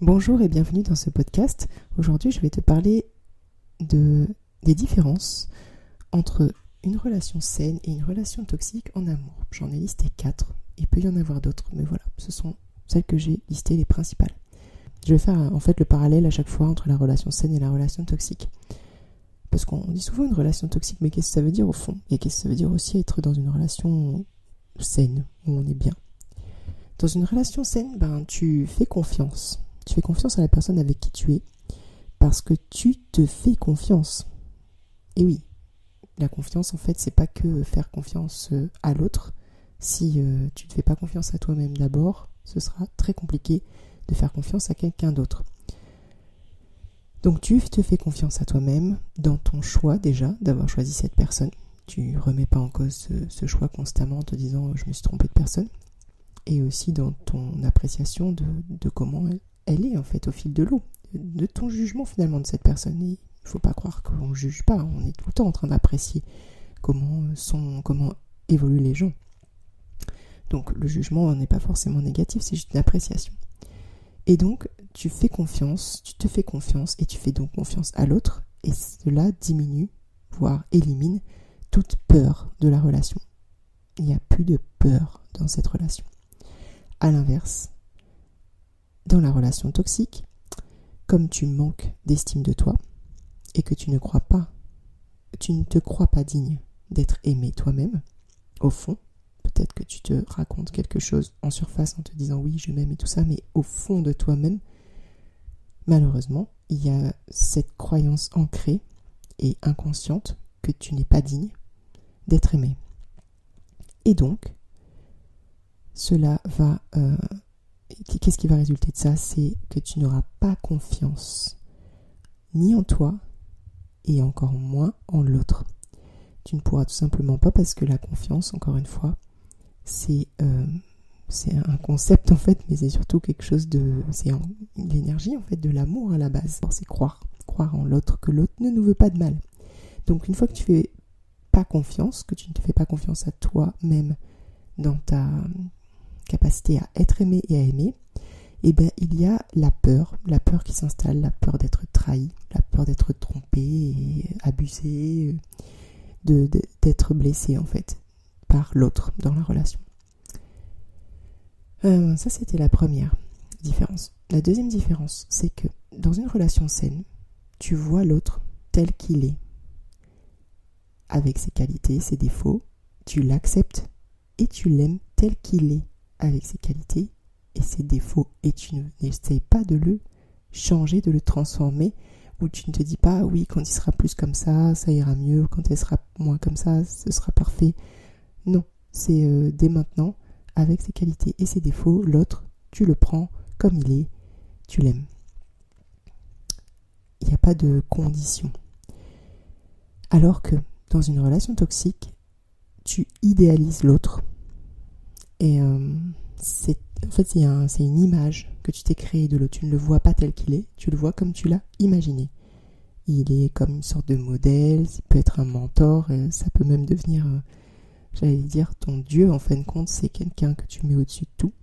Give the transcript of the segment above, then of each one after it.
Bonjour et bienvenue dans ce podcast. Aujourd'hui, je vais te parler des différences entre une relation saine et une relation toxique en amour. J'en ai listé 4. Il peut y en avoir d'autres, mais voilà, ce sont celles que j'ai listées, les principales. Je vais faire en fait le parallèle à chaque fois entre la relation saine et la relation toxique. Parce qu'on dit souvent une relation toxique, mais qu'est-ce que ça veut dire au fond? Et qu'est-ce que ça veut dire aussi être dans une relation saine, où on est bien? Dans une relation saine, tu fais confiance. Tu fais confiance à la personne avec qui tu es parce que tu te fais confiance. Et oui, la confiance en fait, c'est pas que faire confiance à l'autre. Si tu te fais pas confiance à toi-même d'abord, ce sera très compliqué de faire confiance à quelqu'un d'autre. Donc tu te fais confiance à toi-même dans ton choix déjà d'avoir choisi cette personne. Tu remets pas en cause ce choix constamment en te disant je me suis trompé de personne. Et aussi dans ton appréciation de comment elle est en fait au fil de l'eau, de ton jugement finalement de cette personne. Et il ne faut pas croire qu'on ne juge pas, on est tout le temps en train d'apprécier comment évoluent les gens. Donc le jugement n'est pas forcément négatif, c'est juste une appréciation. Et donc tu te fais confiance et tu fais donc confiance à l'autre et cela diminue, voire élimine toute peur de la relation. Il n'y a plus de peur dans cette relation. À l'inverse, dans la relation toxique, comme tu manques d'estime de toi et que tu ne te crois pas digne d'être aimé toi-même, au fond, peut-être que tu te racontes quelque chose en surface en te disant oui, je m'aime et tout ça, mais au fond de toi-même, malheureusement, il y a cette croyance ancrée et inconsciente que tu n'es pas digne d'être aimé. Et donc, cela va... qu'est-ce qui va résulter de ça? C'est que tu n'auras pas confiance ni en toi et encore moins en l'autre. Tu ne pourras tout simplement pas parce que la confiance, encore une fois, c'est un concept en fait, mais c'est surtout quelque chose c'est l'énergie en fait de l'amour à la base. C'est croire en l'autre, que l'autre ne nous veut pas de mal. Donc une fois que tu fais pas confiance, que tu ne te fais pas confiance à toi-même dans ta capacité à être aimé et à aimer, il y a la peur qui s'installe, la peur d'être trahi, la peur d'être trompé et abusé, d'être blessé en fait par l'autre dans la relation. Ça c'était la première différence. La deuxième différence, c'est que dans une relation saine, tu vois l'autre tel qu'il est, avec ses qualités, ses défauts, tu l'acceptes et tu l'aimes tel qu'il est, avec ses qualités et ses défauts, et tu n'essayes pas de le changer, de le transformer, ou tu ne te dis pas oui, quand il sera plus comme ça ira mieux, quand elle sera moins comme ça, ce sera parfait. Non, c'est dès maintenant, avec ses qualités et ses défauts, l'autre, tu le prends comme il est, tu l'aimes. Il n'y a pas de condition. Alors que dans une relation toxique, tu idéalises l'autre. Et c'est une image que tu t'es créée de l'autre. Tu ne le vois pas tel qu'il est, tu le vois comme tu l'as imaginé. Il est comme une sorte de modèle, il peut être un mentor, ça peut même devenir, ton Dieu en fin de compte, c'est quelqu'un que tu mets au-dessus de tout.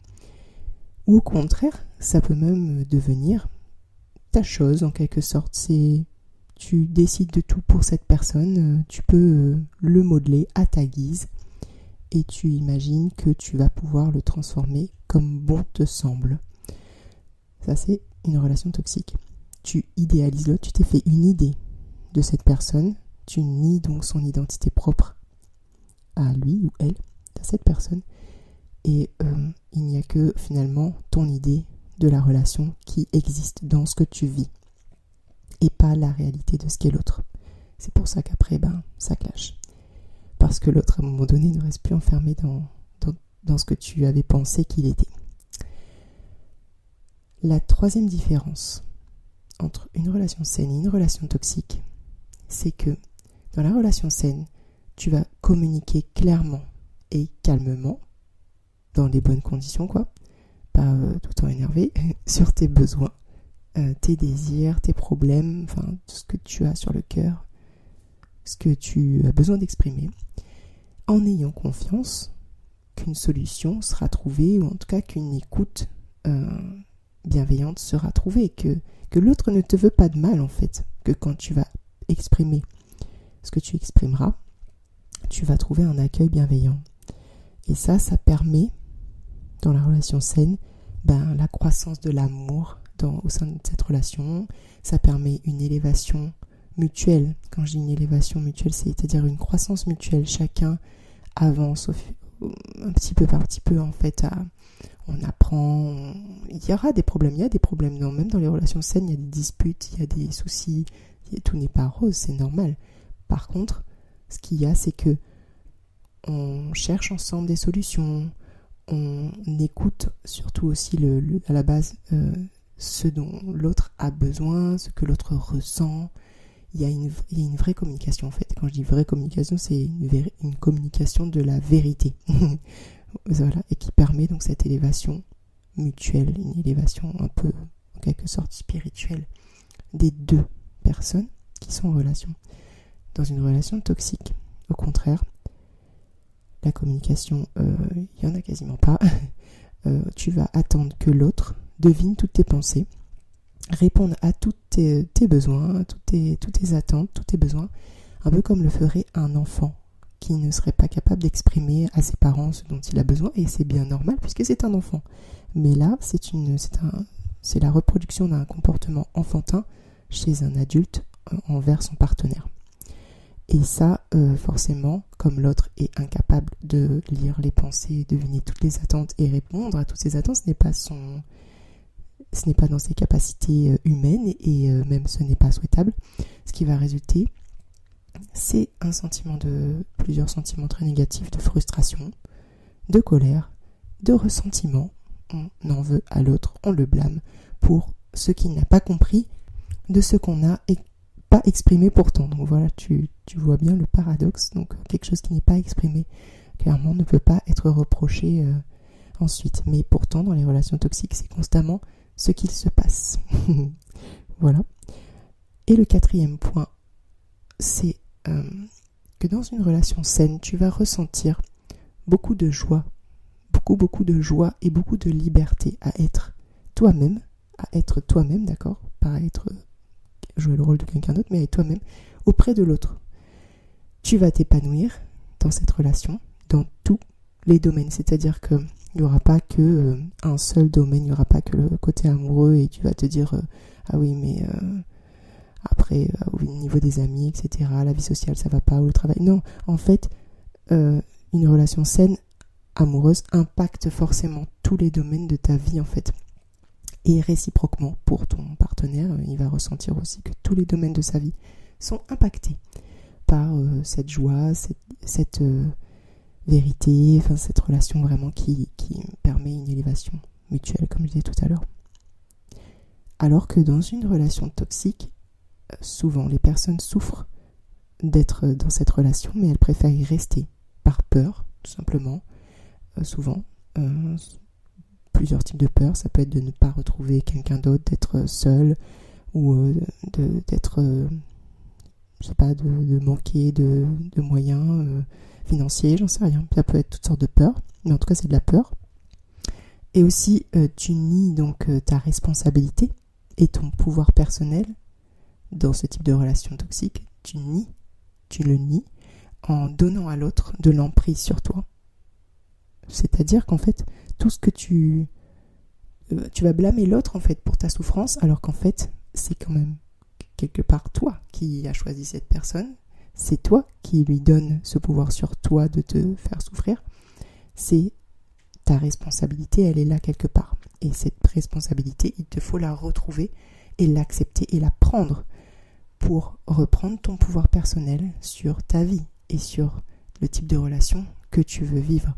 Ou au contraire, ça peut même devenir ta chose en quelque sorte. Tu décides de tout pour cette personne, tu peux le modeler à ta guise. Et tu imagines que tu vas pouvoir le transformer comme bon te semble. Ça, c'est une relation toxique. Tu idéalises l'autre, tu t'es fait une idée de cette personne, tu nies donc son identité propre à lui ou elle, à cette personne, et il n'y a que finalement ton idée de la relation qui existe dans ce que tu vis, et pas la réalité de ce qu'est l'autre. C'est pour ça qu'après, ça clash. Parce que l'autre, à un moment donné, ne reste plus enfermé dans ce que tu avais pensé qu'il était. La troisième différence entre une relation saine et une relation toxique, c'est que dans la relation saine, tu vas communiquer clairement et calmement, dans les bonnes conditions, pas tout le temps énervé, sur tes besoins, tes désirs, tes problèmes, tout ce que tu as sur le cœur, ce que tu as besoin d'exprimer, en ayant confiance qu'une solution sera trouvée, ou en tout cas qu'une écoute bienveillante sera trouvée, que l'autre ne te veut pas de mal en fait, que quand tu vas exprimer ce que tu exprimeras, tu vas trouver un accueil bienveillant. Et ça permet, dans la relation saine, la croissance de l'amour au sein de cette relation. Ça permet une élévation mutuelle. Quand je dis une élévation mutuelle, c'est-à-dire une croissance mutuelle. Chacun avance un petit peu par petit peu en fait. On apprend. Il y aura des problèmes. Il y a des problèmes. Non, même dans les relations saines, il y a des disputes, il y a des soucis. Tout n'est pas rose, c'est normal. Par contre, ce qu'il y a, c'est que on cherche ensemble des solutions. On écoute surtout aussi à la base ce dont l'autre a besoin, ce que l'autre ressent. Il y a une vraie communication en fait. Quand je dis vraie communication, c'est une communication de la vérité. Voilà, et qui permet donc cette élévation mutuelle, une élévation un peu en quelque sorte spirituelle des deux personnes qui sont en relation. Dans une relation toxique, au contraire, la communication, il n'y en a quasiment pas. Tu vas attendre que l'autre devine toutes tes pensées, réponde à tous tes besoins, toutes tes attentes, tous tes besoins, un peu comme le ferait un enfant qui ne serait pas capable d'exprimer à ses parents ce dont il a besoin, et c'est bien normal puisque c'est un enfant. Mais là, c'est la reproduction d'un comportement enfantin chez un adulte envers son partenaire. Et ça, forcément, comme l'autre est incapable de lire les pensées, deviner toutes les attentes et répondre à toutes ces attentes, ce n'est pas dans ses capacités humaines et même ce n'est pas souhaitable. Ce qui va résulter, c'est plusieurs sentiments très négatifs de frustration, de colère, de ressentiment. On en veut à l'autre, on le blâme pour ce qu'il n'a pas compris de ce qu'on n'a pas exprimé pourtant. Donc voilà, tu vois bien le paradoxe. Donc quelque chose qui n'est pas exprimé, clairement, ne peut pas être reproché ensuite. Mais pourtant, dans les relations toxiques, c'est constamment ce qu'il se passe. Voilà. Et le 4e point, c'est que dans une relation saine, tu vas ressentir beaucoup de joie, beaucoup de joie et beaucoup de liberté à être toi-même, d'accord, pas jouer le rôle de quelqu'un d'autre, mais à être toi-même auprès de l'autre. Tu vas t'épanouir dans cette relation, dans tous les domaines, c'est-à-dire que il n'y aura pas que un seul domaine, il n'y aura pas que le côté amoureux et tu vas te dire ah oui mais après au niveau des amis, etc., la vie sociale ça va pas, ou le travail. Non, en fait une relation saine, amoureuse, impacte forcément tous les domaines de ta vie en fait. Et réciproquement pour ton partenaire, il va ressentir aussi que tous les domaines de sa vie sont impactés par cette joie, cette vérité, enfin cette relation vraiment qui permet une élévation mutuelle, comme je disais tout à l'heure. Alors que dans une relation toxique, souvent les personnes souffrent d'être dans cette relation, mais elles préfèrent y rester par peur, tout simplement. Souvent, plusieurs types de peurs, ça peut être de ne pas retrouver quelqu'un d'autre, d'être seul, ou d'être, je sais pas, de manquer de moyens financiers, j'en sais rien. Ça peut être toutes sortes de peurs, mais en tout cas c'est de la peur. Et aussi, tu nies donc ta responsabilité et ton pouvoir personnel dans ce type de relation toxique. Tu le nies en donnant à l'autre de l'emprise sur toi. C'est-à-dire qu'en fait, tout ce que tu vas blâmer l'autre en fait pour ta souffrance, alors qu'en fait, c'est quand même quelque part toi qui as choisi cette personne. C'est toi qui lui donne ce pouvoir sur toi de te faire souffrir. C'est ta responsabilité, elle est là quelque part. Et cette responsabilité, il te faut la retrouver et l'accepter et la prendre pour reprendre ton pouvoir personnel sur ta vie et sur le type de relation que tu veux vivre.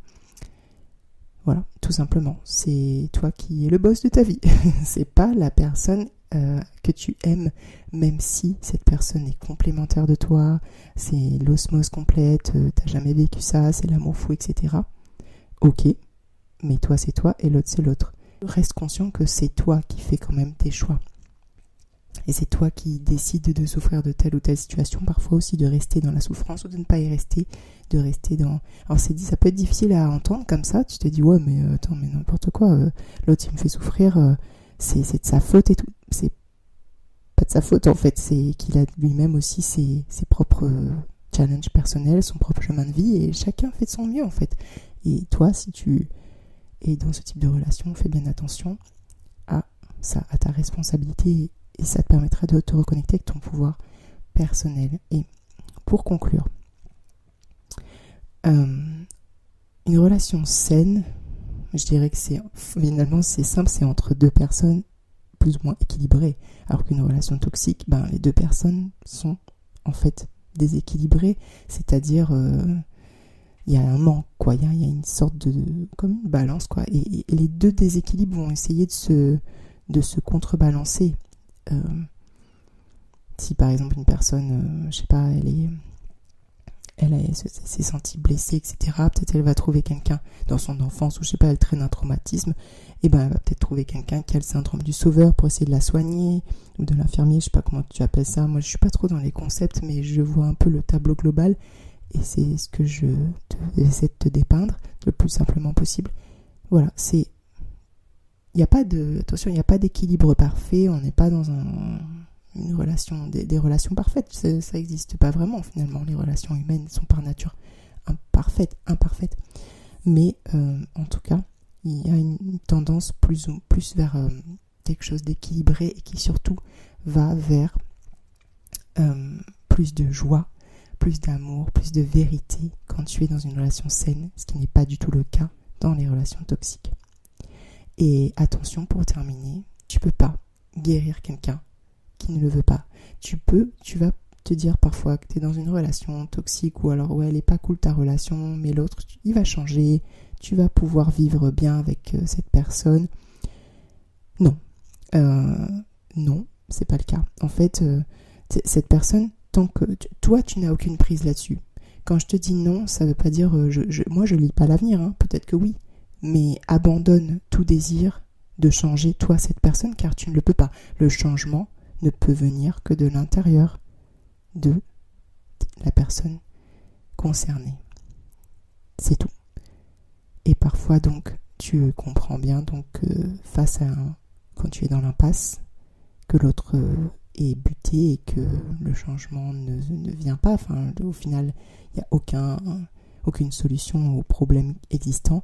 Voilà, tout simplement. C'est toi qui es le boss de ta vie. C'est pas la personne que tu aimes, même si cette personne est complémentaire de toi, c'est l'osmose complète, t'as jamais vécu ça, c'est l'amour fou, etc. Ok, mais toi c'est toi et l'autre c'est l'autre. Reste conscient que c'est toi qui fais quand même tes choix. Et c'est toi qui décides de souffrir de telle ou telle situation, parfois aussi de rester dans la souffrance ou de ne pas y rester, de rester dans... Alors ça peut être difficile à entendre comme ça, tu te dis ouais mais attends mais n'importe quoi, l'autre il me fait souffrir, c'est de sa faute et tout. C'est pas de sa faute en fait, c'est qu'il a lui-même aussi ses propres challenges personnels, son propre chemin de vie, et chacun fait de son mieux en fait. Et toi, si tu es dans ce type de relation, fais bien attention à ça, à ta responsabilité, et ça te permettra de te reconnecter avec ton pouvoir personnel. Et pour conclure, une relation saine, je dirais que finalement c'est simple, c'est entre deux personnes plus ou moins équilibrées, alors qu'une relation toxique, les deux personnes sont en fait déséquilibrées, c'est-à-dire il y a un manque, quoi, il y a une sorte de comme une balance, quoi, et les deux déséquilibres vont essayer de se contrebalancer. Si par exemple une personne, je sais pas, elle s'est sentie blessée, etc. Peut-être elle va trouver quelqu'un dans son enfance, ou je sais pas, elle traîne un traumatisme, et elle va peut-être trouver quelqu'un qui a le syndrome du sauveur pour essayer de la soigner, ou de l'infirmier, je sais pas comment tu appelles ça. Moi je suis pas trop dans les concepts, mais je vois un peu le tableau global, et c'est ce que j'essaie de te dépeindre le plus simplement possible. Voilà, il n'y a pas d'équilibre parfait, on n'est pas dans une relation, des relations parfaites, ça n'existe pas vraiment finalement. Les relations humaines sont par nature imparfaites, mais en tout cas il y a une tendance plus vers quelque chose d'équilibré, et qui surtout va vers plus de joie, plus d'amour, plus de vérité quand tu es dans une relation saine, ce qui n'est pas du tout le cas dans les relations toxiques. Et attention, pour terminer, tu peux pas guérir quelqu'un qui ne le veut pas. Tu vas te dire parfois que tu es dans une relation toxique, ou alors ouais, elle est pas cool ta relation, mais l'autre, il va changer, tu vas pouvoir vivre bien avec cette personne. Non, c'est pas le cas. En fait, cette personne, tant que toi tu n'as aucune prise là-dessus. Quand je te dis non, ça veut pas dire moi je lis pas l'avenir, hein, peut-être que oui, mais abandonne tout désir de changer toi cette personne, car tu ne le peux pas. Le changement ne peut venir que de l'intérieur de la personne concernée. C'est tout. Et parfois donc tu comprends bien donc face à quand tu es dans l'impasse, que l'autre est buté et que le changement ne vient pas. Enfin, au final, il n'y a aucune solution au problème existant.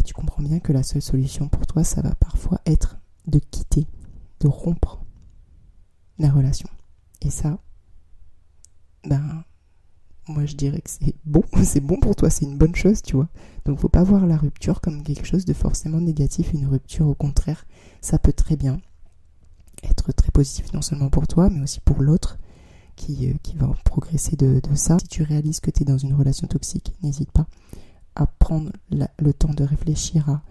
Tu comprends bien que la seule solution pour toi, ça va parfois être de quitter, de rompre la relation. Et ça, moi je dirais que c'est bon pour toi, c'est une bonne chose, tu vois. Donc faut pas voir la rupture comme quelque chose de forcément négatif. Une rupture, au contraire, ça peut très bien être très positif, non seulement pour toi, mais aussi pour l'autre qui va progresser de ça. Si tu réalises que tu es dans une relation toxique, n'hésite pas à prendre le temps de réfléchir à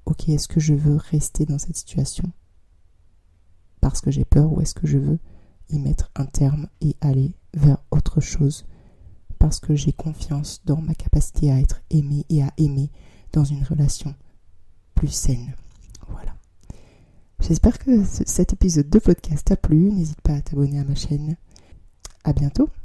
ok, est-ce que je veux rester dans cette situation parce que j'ai peur, ou est-ce que je veux y mettre un terme et aller vers autre chose parce que j'ai confiance dans ma capacité à être aimé et à aimer dans une relation plus saine. Voilà. J'espère que cet épisode de podcast t'a plu. N'hésite pas à t'abonner à ma chaîne. À bientôt.